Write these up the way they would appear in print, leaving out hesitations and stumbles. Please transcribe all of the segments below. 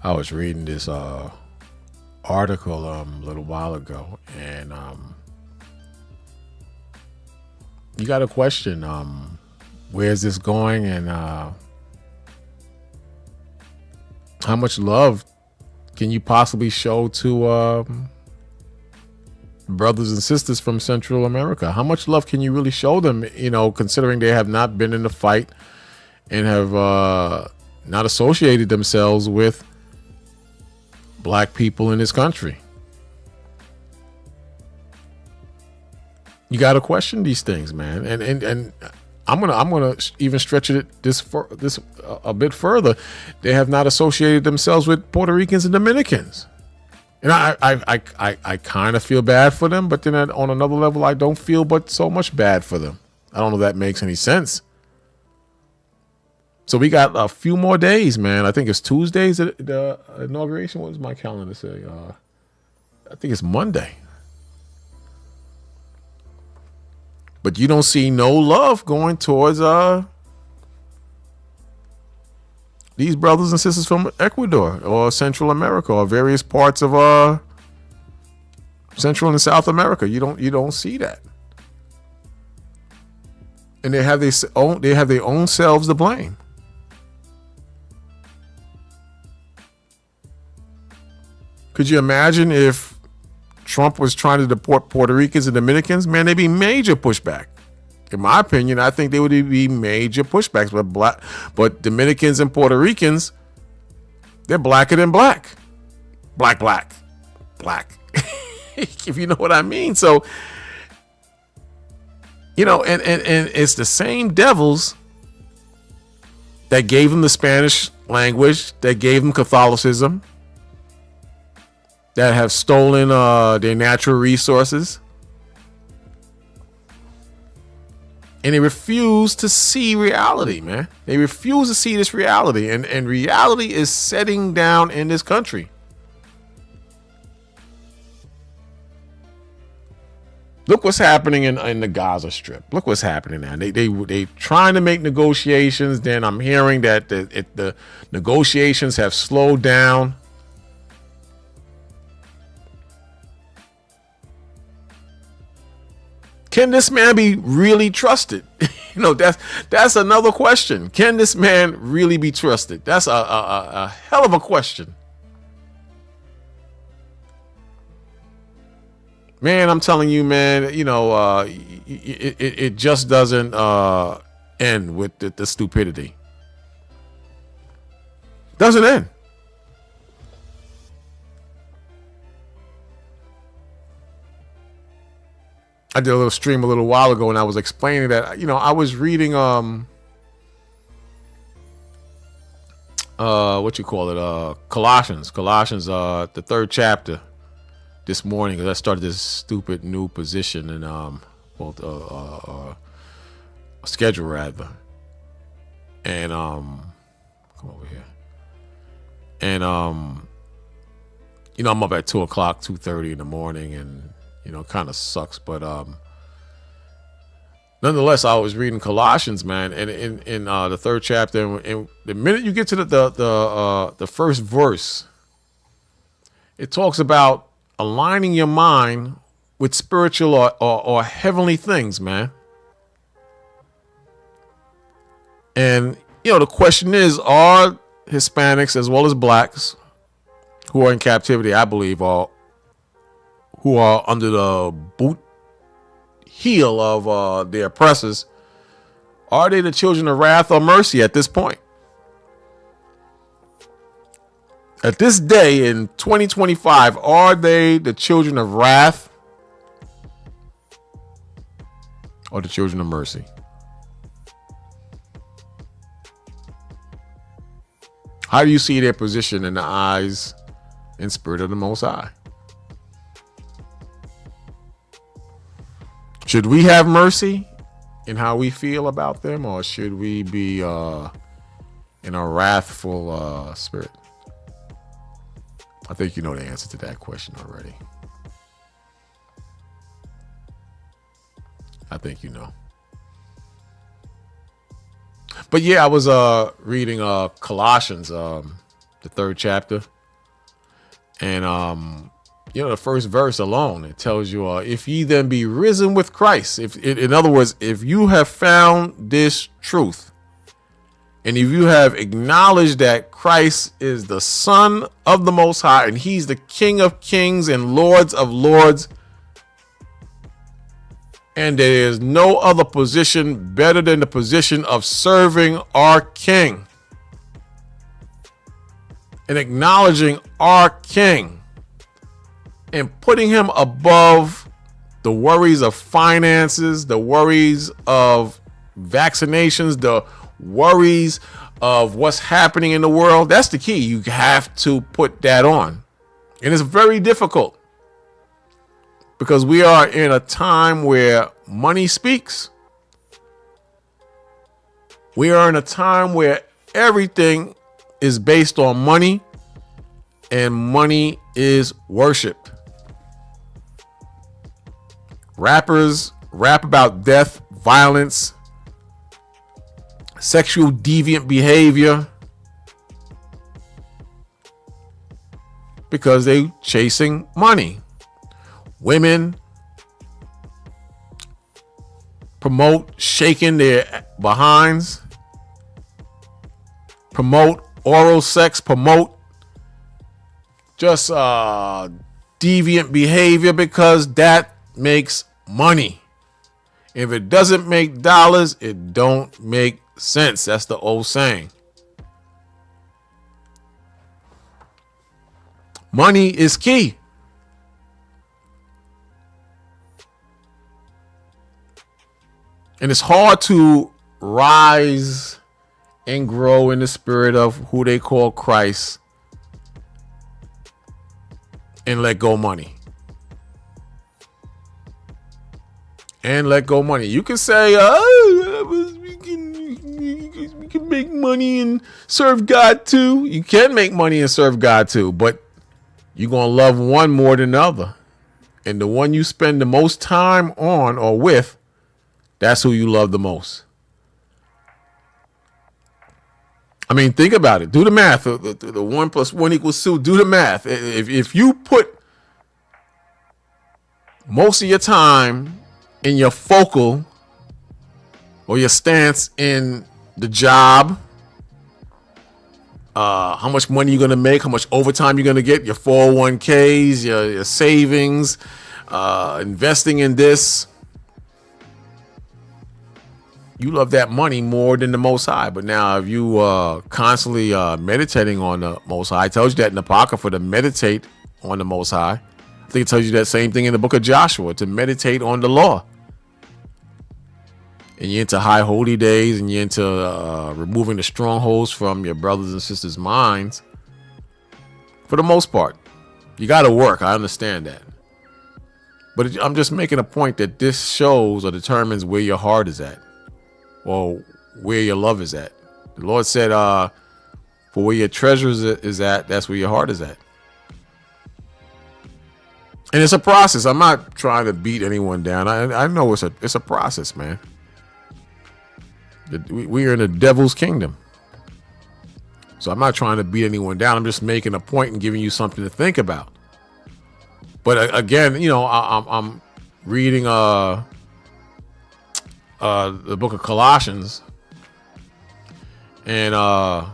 I was reading this article a little while ago, and you got to question where's this going, and how much love can you possibly show to brothers and sisters from Central America? How much love can you really show them, considering they have not been in the fight and have not associated themselves with black people in this country? You got to question these things, man. And I'm gonna even stretch it this a bit further. They have not associated themselves with Puerto Ricans and Dominicans, and I kind of feel bad for them, but then on another level, I don't feel but so much bad for them. I don't know if that makes any sense. So we got a few more days, man. I think it's Tuesday's the inauguration. What does my calendar say? I think it's Monday. But you don't see no love going towards these brothers and sisters from Ecuador or Central America or various parts of Central and South America. You don't see that. And they have their own selves to blame. Could you imagine if Trump was trying to deport Puerto Ricans and Dominicans? Man, there'd be major pushback. In my opinion, I think there would be major pushbacks. But Dominicans and Puerto Ricans, they're blacker than black. Black. If you know what I mean. So, and it's the same devils that gave them the Spanish language, that gave them Catholicism, that have stolen their natural resources. And they refuse to see reality, man. They refuse to see this reality. And reality is setting down in this country. Look what's happening in the Gaza Strip. Look what's happening now. They trying to make negotiations. Then I'm hearing that the negotiations have slowed down. Can this man be really trusted? That's another question. Can this man really be trusted? That's a hell of a question. Man, I'm telling you, man, it just doesn't end with the stupidity. Doesn't end. I did a little stream a little while ago, and I was explaining that, I was reading, Colossians, the third chapter this morning, because I started this stupid new position in, a schedule rather. And, come over here. And, I'm up at 2:30 in the morning, and, kind of sucks, but nonetheless, I was reading Colossians, man, and in the third chapter, and the minute you get to the first verse, it talks about aligning your mind with spiritual or heavenly things, man. And the question is, are Hispanics as well as blacks who are in captivity, I believe, who are under the boot heel of their oppressors, are they the children of wrath or mercy at this point? At this day in 2025, are they the children of wrath or the children of mercy? How do you see their position in the eyes and spirit of the Most High? Should we have mercy in how we feel about them, or should we be in a wrathful spirit? I think you know the answer to that question already. I think you know. But yeah, I was reading Colossians, the third chapter. And the first verse alone, it tells you, if ye then be risen with Christ, if in other words, if you have found this truth, and if you have acknowledged that Christ is the Son of the Most High, and he's the King of Kings and Lords of Lords, and there is no other position better than the position of serving our King and acknowledging our King and putting him above the worries of finances, the worries of vaccinations, the worries of what's happening in the world. That's the key. You have to put that on. And it's very difficult because we are in a time where money speaks. We are in a time where everything is based on money, and money is worshiped. Rappers rap about death, violence, sexual deviant behavior because they chasing money. Women promote shaking their behinds, promote oral sex, promote just deviant behavior because that makes money. If it doesn't make dollars, it don't make sense. That's the old saying. Money is key. And it's hard to rise and grow in the spirit of who they call Christ and let go money. And let go money. You can say, we can make money and serve God too. You can make money and serve God too, but you're going to love one more than the other. And the one you spend the most time on or with, that's who you love the most. I mean, think about it. Do the math. The 1 + 1 = 2. Do the math. If you put most of your time in your focal or your stance in the job, how much money you're going to make, how much overtime you're going to get, your 401ks, your savings, investing in this, you love that money more than the Most High. But now if you constantly meditating on the Most High, it tells you that in the Apocrypha to meditate on the Most High. I think it tells you that same thing in the book of Joshua, to meditate on the law. And you're into high holy days, and you're into removing the strongholds from your brothers and sisters' minds. For the most part, you got to work. I understand that. But I'm just making a point that this shows or determines where your heart is at, or where your love is at. The Lord said, for where your treasure is at, that's where your heart is at. And it's a process. I'm not trying to beat anyone down. I know it's a process, man. We are in the devil's kingdom. So I'm not trying to beat anyone down. I'm just making a point and giving you something to think about. But again, I'm reading the book of Colossians, and a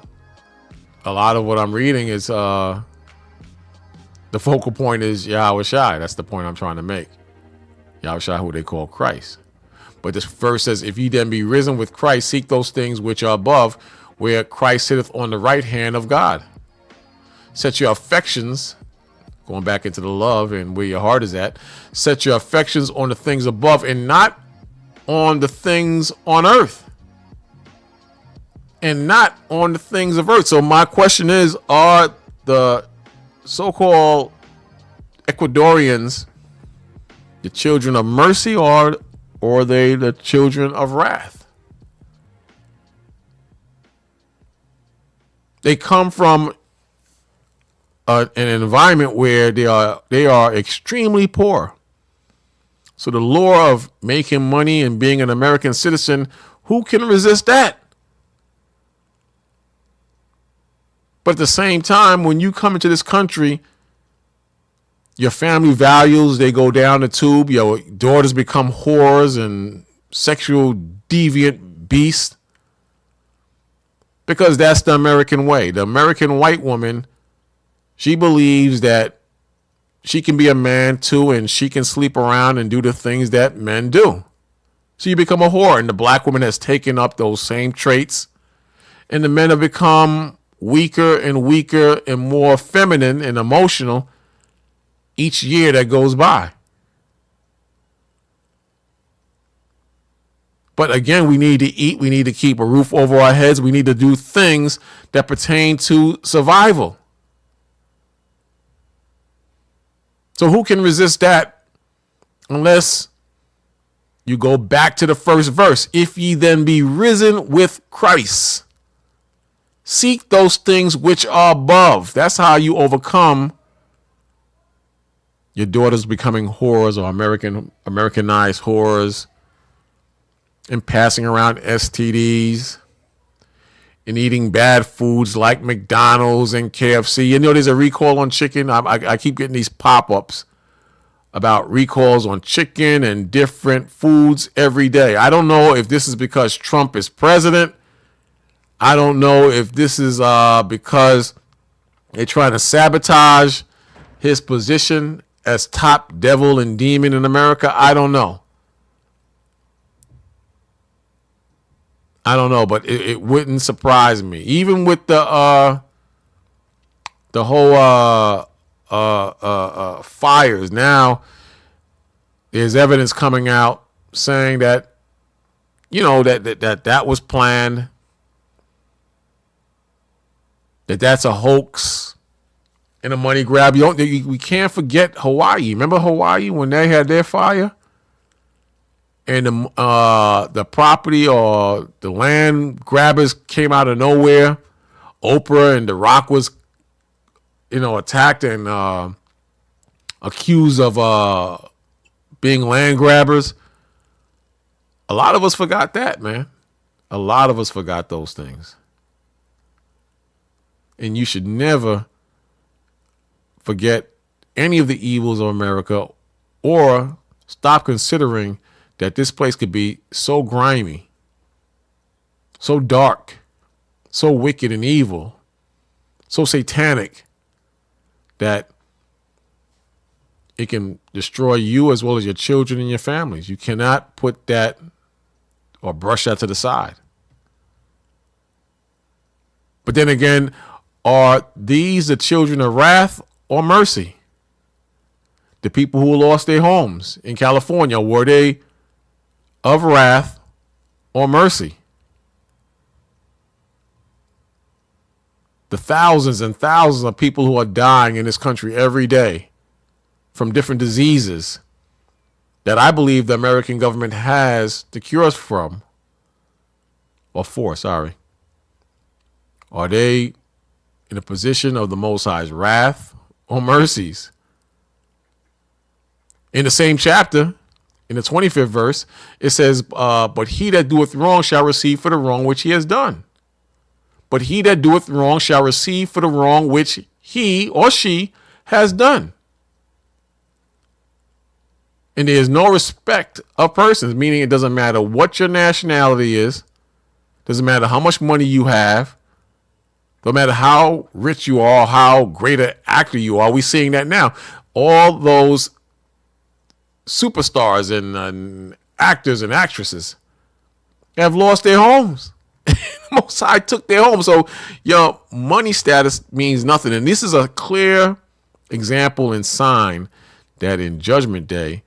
lot of what I'm reading is the focal point is Yahweh Shai. That's the point I'm trying to make. Yahweh Shai, who they call Christ. But this verse says, if ye then be risen with Christ, seek those things which are above, where Christ sitteth on the right hand of God. Set your affections, going back into the love and where your heart is at, set your affections on the things above and not on the things on earth. And not on the things of earth. So my question is, are the so-called Ecuadorians the children of mercy, or are they the children of wrath? They come from an environment where they are extremely poor. So the lure of making money and being an American citizen, who can resist that? But at the same time, when you come into this country Your family values, they go down the tube. Your daughters become whores and sexual deviant beasts. Because that's the American way. The American white woman, she believes that she can be a man too, and she can sleep around and do the things that men do. So you become a whore, and the black woman has taken up those same traits, and the men have become weaker and weaker and more feminine and emotional each year that goes by. But again, we need to eat. We need to keep a roof over our heads. We need to do things that pertain to survival. So who can resist that unless you go back to the first verse? If ye then be risen with Christ, seek those things which are above. That's how you overcome your daughters becoming whores or Americanized whores, and passing around STDs and eating bad foods like McDonald's and KFC. You know, there's a recall on chicken. I keep getting these pop-ups about recalls on chicken and different foods every day. I don't know if this is because Trump is president. I don't know if this is because they're trying to sabotage his position as top devil and demon in America. I don't know. But it wouldn't surprise me. Even with the whole fires, now there's evidence coming out saying that, you know, that was planned, that's a hoax and a money grab. We can't forget Hawaii. Remember Hawaii when they had their fire? And the property or the land grabbers came out of nowhere. Oprah and The Rock was, attacked and accused of being land grabbers. A lot of us forgot that, man. A lot of us forgot those things. And you should never forget any of the evils of America, or stop considering that this place could be so grimy, so dark, so wicked and evil, so satanic that it can destroy you as well as your children and your families. You cannot put that or brush that to the side. But then again, are these the children of wrath or mercy? The people who lost their homes in California, were they of wrath or mercy? The thousands and thousands of people who are dying in this country every day from different diseases that I believe the American government has the cures from, or for, sorry. Are they in a position of the Most High's wrath or mercies? In the same chapter, in the 25th verse, it says, but he that doeth wrong shall receive for the wrong which he has done. But he that doeth wrong shall receive for the wrong which he or she has done. And there is no respect of persons, meaning it doesn't matter what your nationality is, doesn't matter how much money you have, no matter how rich you are, how great an actor you are. We're seeing that now. All those superstars and actors and actresses have lost their homes. Most High took their home. So your money status means nothing. And this is a clear example and sign that in Judgment Day,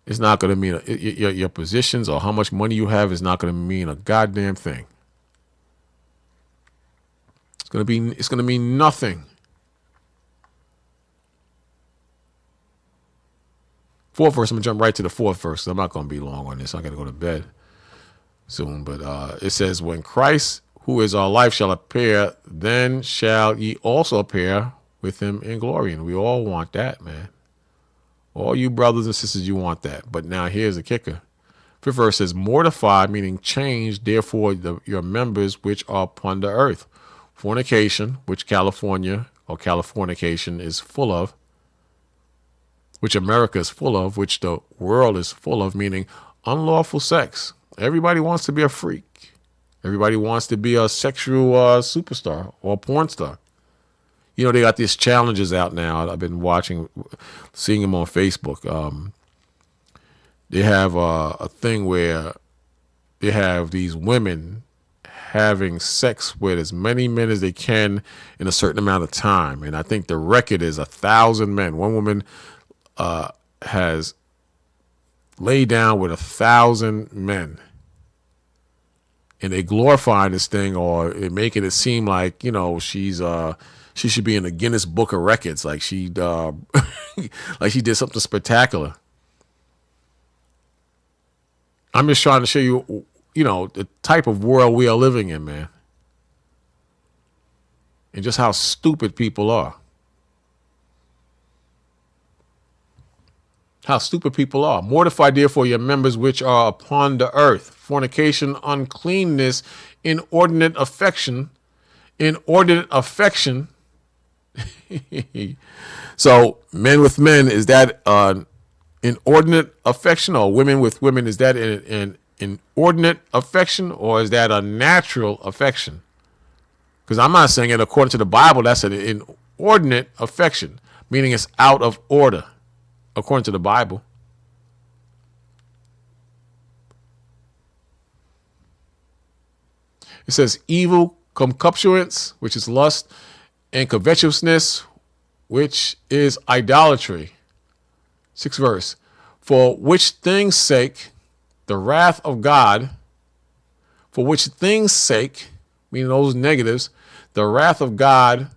it's not going to mean your positions or how much money you have is not going to mean a goddamn thing. It's going to mean nothing. Fourth verse, I'm going to jump right to the fourth verse. I'm not going to be long on this. I got to go to bed soon. But it says, when Christ, who is our life, shall appear, then shall ye also appear with him in glory. And we all want that, man. All you brothers and sisters, you want that. But now here's the kicker. Fifth verse says, mortify, meaning change, therefore, your members which are upon the earth. Fornication, which California or Californication is full of. which America is full of, which the world is full of, meaning unlawful sex. Everybody wants to be a freak. Everybody wants to be a sexual superstar or porn star. You know, they got these challenges out now. I've been seeing them on Facebook. They have a thing where they have these women having sex with as many men as they can in a certain amount of time. And I think the record is 1,000 men. One woman has laid down with 1,000 men. And they glorifying this thing, or making it seem like, you know, she should be in the Guinness Book of Records, like she like she did something spectacular. I'm just trying to show you, you know, the type of world we are living in, man. And just how stupid people are. How stupid people are. Mortify therefore your members which are upon the earth. Fornication, uncleanness, inordinate affection. Inordinate affection. So men with men, is that inordinate affection? Or women with women, is that an inordinate affection? Or is that a natural affection? Because I'm not saying it according to the Bible. That's an inordinate affection, meaning it's out of order according to the Bible. It says evil concupiscence, which is lust, and covetousness, which is idolatry. 6th verse. For which things sake the wrath of God, for which things sake, meaning those negatives, the wrath of God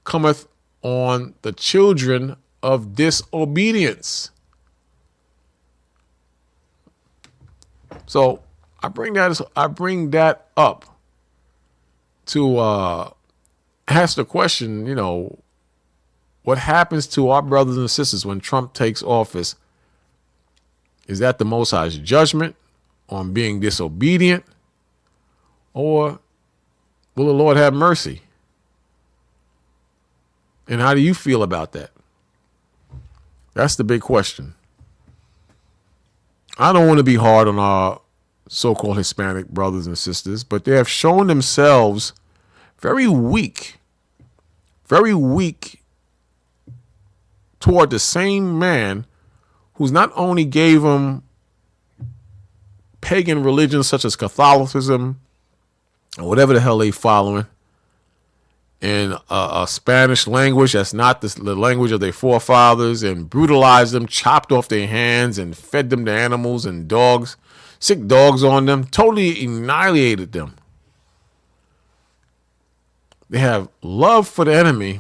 cometh on the children of disobedience. So I bring that up to ask the question, you know, what happens to our brothers and sisters when Trump takes office? Is that the Most High's judgment on being disobedient? Or will the Lord have mercy? And how do you feel about that? That's the big question. I don't want to be hard on our so-called Hispanic brothers and sisters, but they have shown themselves very weak toward the same man who's not only gave them pagan religions such as Catholicism or whatever the hell they following, and a Spanish language that's not the language of their forefathers, and brutalized them, chopped off their hands, and fed them to animals and dogs, sick dogs on them, totally annihilated them. They have love for the enemy,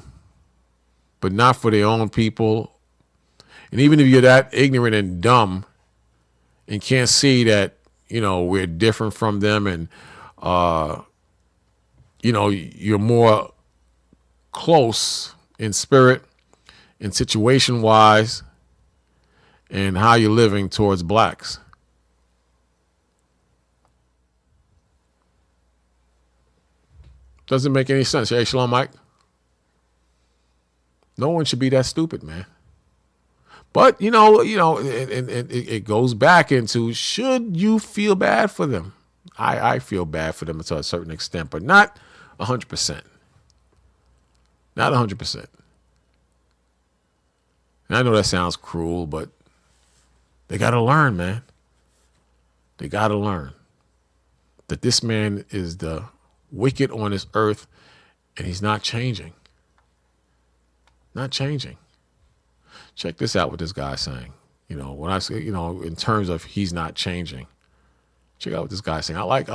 but not for their own people. And even if you're that ignorant and dumb and can't see that, you know, we're different from them, and, you know, you're more close in spirit and situation wise and how you're living towards blacks. Doesn't make any sense. Hey, Shalom, Mike. No one should be that stupid, man. But, you know, it goes back into, should you feel bad for them? I feel bad for them to a certain extent, but not 100%. Not 100%. And I know that sounds cruel, but they got to learn, man. They got to learn that this man is the wicked on this earth, and he's not changing. Not changing. Check this out, what this guy's saying. You know, when I say, you know, in terms of he's not changing. Check out what this guy's saying. I like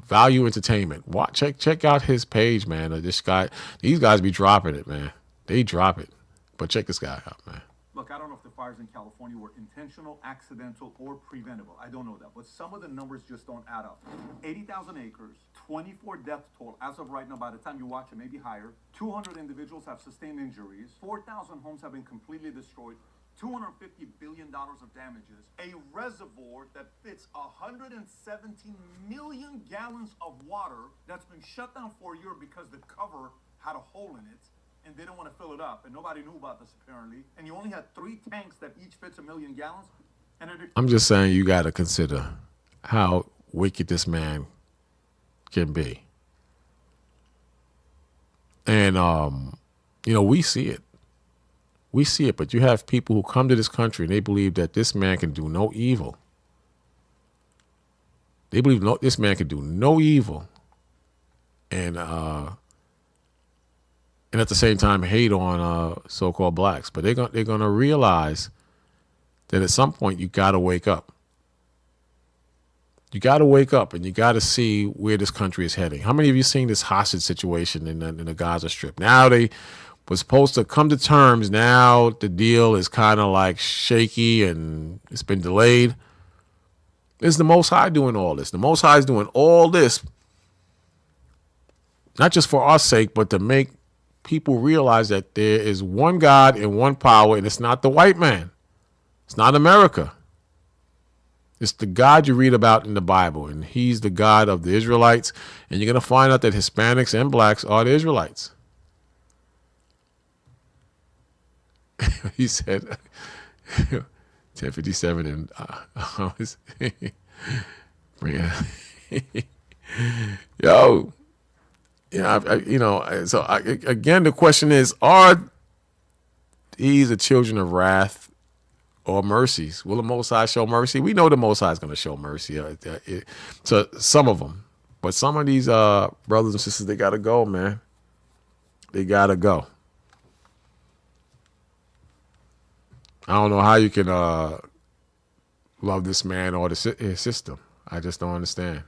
Value Entertainment. Check out his page, man. These guys be dropping it, man. They drop it. But check this guy out, man. Look, I don't know if the fires in California were intentional, accidental, or preventable. I don't know that. But some of the numbers just don't add up. 80,000 acres, 24 death toll. As of right now, by the time you watch it, maybe higher. 200 individuals have sustained injuries. 4,000 homes have been completely destroyed. $250 billion of damages, a reservoir that fits 117 million gallons of water that's been shut down for a year because the cover had a hole in it, and they didn't want to fill it up, and nobody knew about this apparently, and you only had 3 tanks that each fits 1,000,000 gallons, and it I'm just saying you got to consider how wicked this man can be. And, we see it. We see it, but you have people who come to this country and they believe that this man can do no evil. They believe this man can do no evil. And at the same time hate on so-called blacks. But they're going to realize that at some point you got to wake up. You got to wake up and you got to see where this country is heading. How many of you seen this hostage situation in the Gaza Strip? Now they were supposed to come to terms. Now the deal is kind of like shaky and it's been delayed. It's the Most High doing all this. The Most High is doing all this, not just for our sake, but to make people realize that there is one God and one power, and it's not the white man. It's not America. It's the God you read about in the Bible, and he's the God of the Israelites, and you're going to find out that Hispanics and blacks are the Israelites. He said, 10:57, and I was, yo, again, the question is, are these the children of wrath or mercies? Will the Most High show mercy? We know the Most High is going to show mercy to some of them. But some of these brothers and sisters, they got to go, man. They got to go. I don't know how you can love this man or his system. I just don't understand.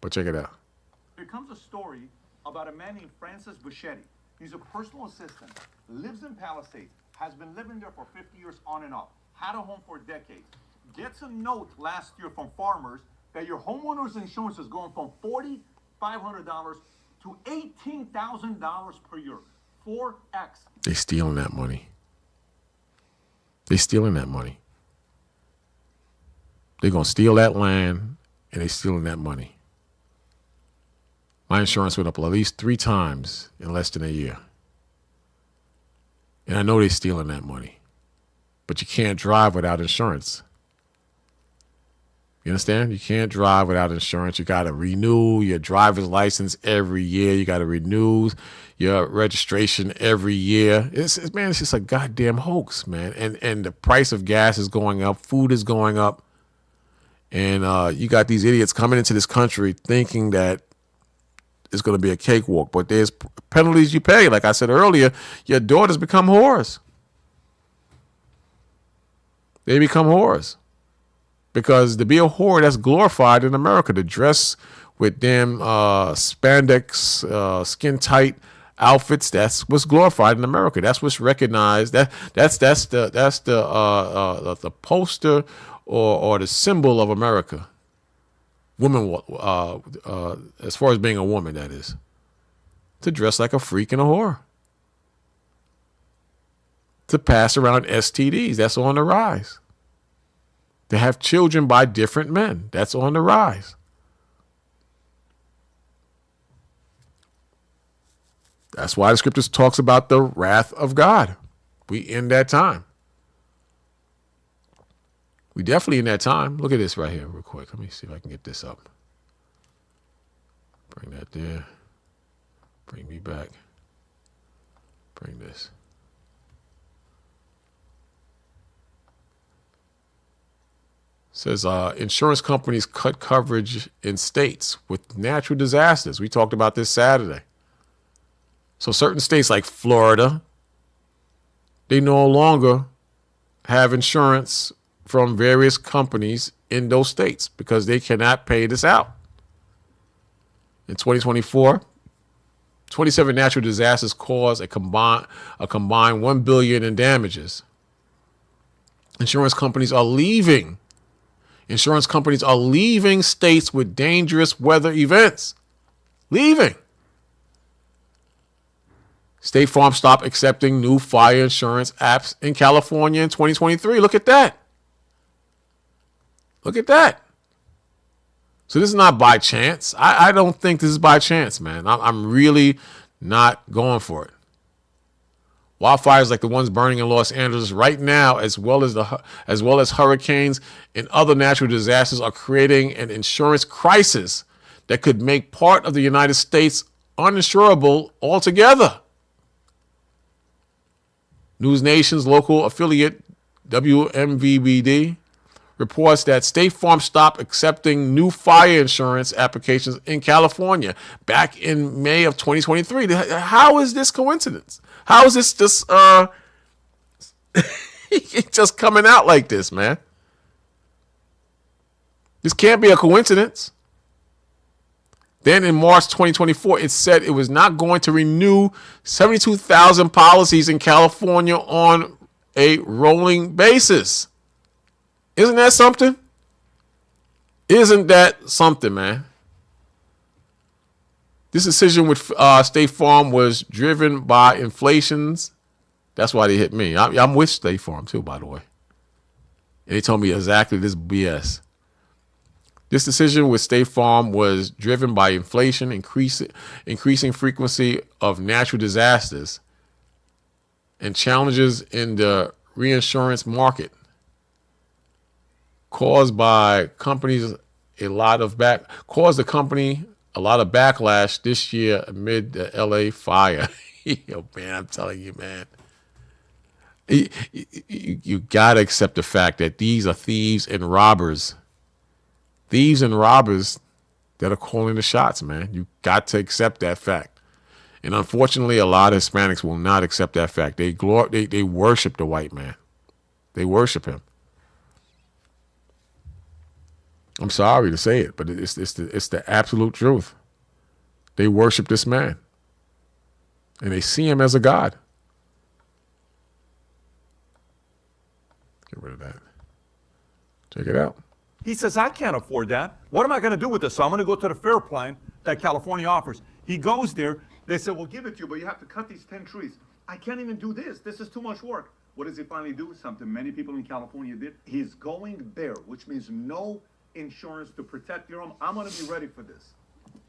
But check it out. Here comes a story about a man named Francis Buschetti. He's a personal assistant, lives in Palisades, has been living there for 50 years on and off, had a home for decades. Gets a note last year from farmers that your homeowner's insurance is going from $4,500 to $18,000 per year. 4x. They stealing that money. They stealing that money. They're going to steal that land, and they stealing that money. My insurance went up at least 3 times in less than a year. And I know they're stealing that money. But you can't drive without insurance. You understand? You can't drive without insurance. You got to renew your driver's license every year. You got to renew your registration every year. It's just a goddamn hoax, man. And the price of gas is going up. Food is going up. And you got these idiots coming into this country thinking that it's going to be a cakewalk. But there's penalties you pay. Like I said earlier, your daughters become whores. They become whores. Because to be a whore, that's glorified in America. To dress with damn spandex, skin-tight outfits, that's what's glorified in America. That's what's recognized. That's the poster or the symbol of America. Woman, as far as being a woman, that is. To dress like a freak and a whore. To pass around STDs, that's on the rise. To have children by different men, that's on the rise. That's why the scriptures talks about the wrath of God. We in that time. We definitely in that time. Look at this right here real quick. Let me see if I can get this up. Bring that there. Bring me back. Bring this. Says insurance companies cut coverage in states with natural disasters. We talked about this Saturday. So certain states like Florida, they no longer have insurance from various companies in those states because they cannot pay this out. In 2024, 27 natural disasters caused a combined $1 billion in damages. Insurance companies are leaving. Insurance companies are leaving states with dangerous weather events. Leaving. State Farm stopped accepting new fire insurance apps in California in 2023. Look at that. Look at that. So this is not by chance. I don't think this is by chance, man. I'm really not going for it. Wildfires like the ones burning in Los Angeles right now, as well as hurricanes and other natural disasters, are creating an insurance crisis that could make part of the United States uninsurable altogether. News Nation's local affiliate, WMVBD, reports that State Farm stopped accepting new fire insurance applications in California back in May of 2023. How is this coincidence? How is this just just coming out like this, man? This can't be a coincidence. Then in March 2024, it said it was not going to renew 72,000 policies in California on a rolling basis. Isn't that something? Isn't that something, man? This decision with State Farm was driven by inflations. That's why they hit me. I'm with State Farm too, by the way. And they told me exactly this BS. This decision with State Farm was driven by inflation, increasing frequency of natural disasters, and challenges in the reinsurance market, caused the company a lot of backlash this year amid the LA fire. Yo, man, I'm telling you, man. You gotta accept the fact that these are thieves and robbers. Thieves and robbers that are calling the shots, man. You got to accept that fact. And unfortunately, a lot of Hispanics will not accept that fact. They worship the white man. They worship him. I'm sorry to say it, but it's the absolute truth. They worship this man. And they see him as a god. Get rid of that. Check it out. He says, I can't afford that. What am I going to do with this? So I'm going to go to the fair plan that California offers. He goes there. They said, we'll give it to you, but you have to cut these 10 trees. I can't even do this. This is too much work. What does he finally do? Something many people in California did. He's going there, which means no insurance to protect your home. I'm going to be ready for this.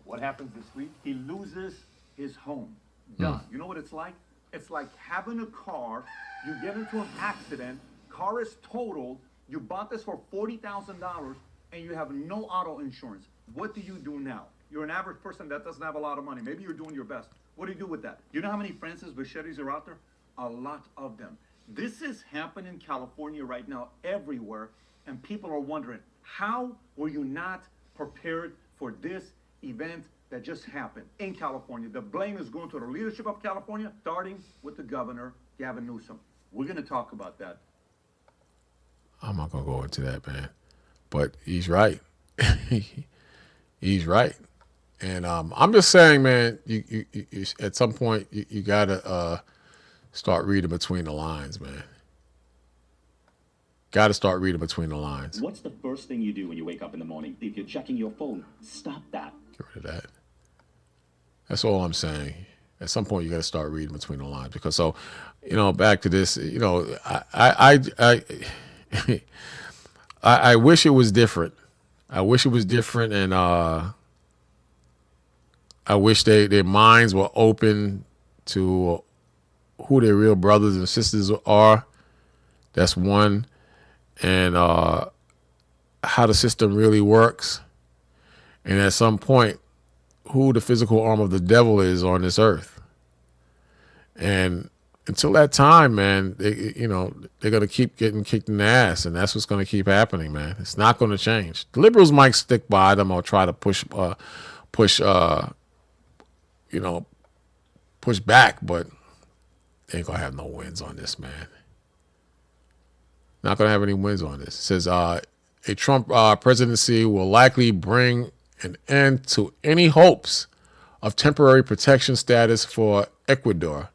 What happens this week? He loses his home. Done. You know what it's like? It's like having a car. You get into an accident. Car is totaled. You bought this for $40,000 and you have no auto insurance. What do you do now? You're an average person that doesn't have a lot of money. Maybe you're doing your best. What do you do with that? You know how many Francis Bichettes are out there? A lot of them. This is happening in California right now everywhere, and people are wondering, how were you not prepared for this event that just happened in California? The blame is going to the leadership of California, starting with the governor, Gavin Newsom. We're going to talk about that. I'm not going to go into that, man. But he's right. He's right. And I'm just saying, man, you at some point, you got to start reading between the lines, man. Got to start reading between the lines. What's the first thing you do when you wake up in the morning? If you're checking your phone, stop that. Get rid of that. That's all I'm saying. At some point, you got to start reading between the lines. Because so, back to this, I wish it was different. I wish it was different, and I wish their minds were open to who their real brothers and sisters are. That's one. And how the system really works. And at some point, who the physical arm of the devil is on this earth. And until that time, man, they're going to keep getting kicked in the ass, and that's what's going to keep happening, man. It's not going to change. The liberals might stick by them or try to push back, but they ain't going to have no wins on this, man. Not going to have any wins on this. It says a Trump presidency will likely bring an end to any hopes of temporary protection status for Ecuador.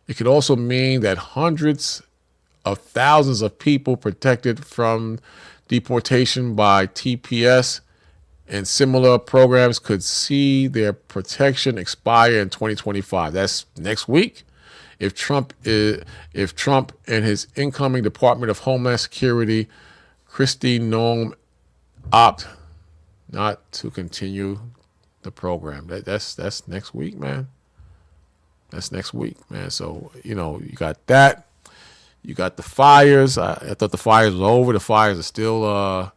It could also mean that hundreds of thousands of people protected from deportation by TPS and similar programs could see their protection expire in 2025. That's next week. If Trump and his incoming Department of Homeland Security, Kristi Noem, opt not to continue the program. That's next week, man. That's next week, man. So, you got that. You got the fires. I thought the fires were over. The fires are still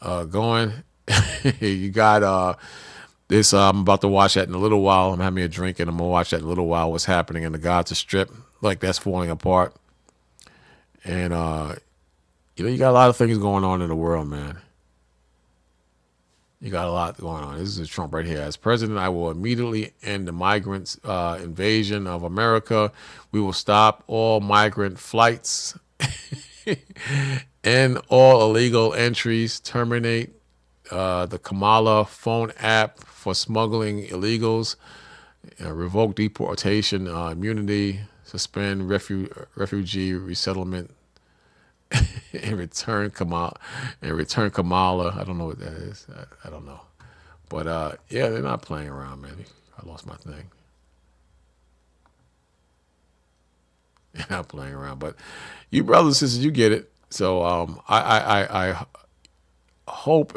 going. You got this. I'm about to watch that in a little while. I'm having me a drink and I'm going to watch that in a little while. What's happening in the Gaza Strip. Like, that's falling apart. And, you got a lot of things going on in the world, man. You got a lot going on. This is Trump right here. As president, I will immediately end the migrants' invasion of America. We will stop all migrant flights and all illegal entries. Terminate the Kamala phone app for smuggling illegals. Revoke deportation immunity. Suspend refugee resettlement. and return Kamala. I don't know what that is. I don't know. But yeah, they're not playing around, man. I lost my thing. They're not playing around. But you brothers and sisters, you get it. So I hope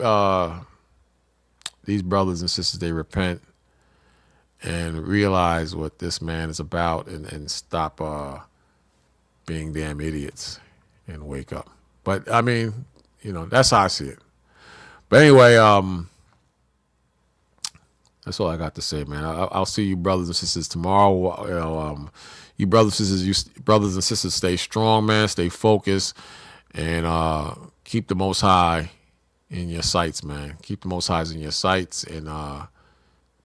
these brothers and sisters, they repent and realize what this man is about and stop being damn idiots and wake up. But I mean, that's how I see it. But anyway, that's all I got to say, man. I'll see you brothers and sisters tomorrow. You brothers and sisters, stay strong, man. Stay focused, and keep the Most High in your sights, man. Keep the Most High in your sights, and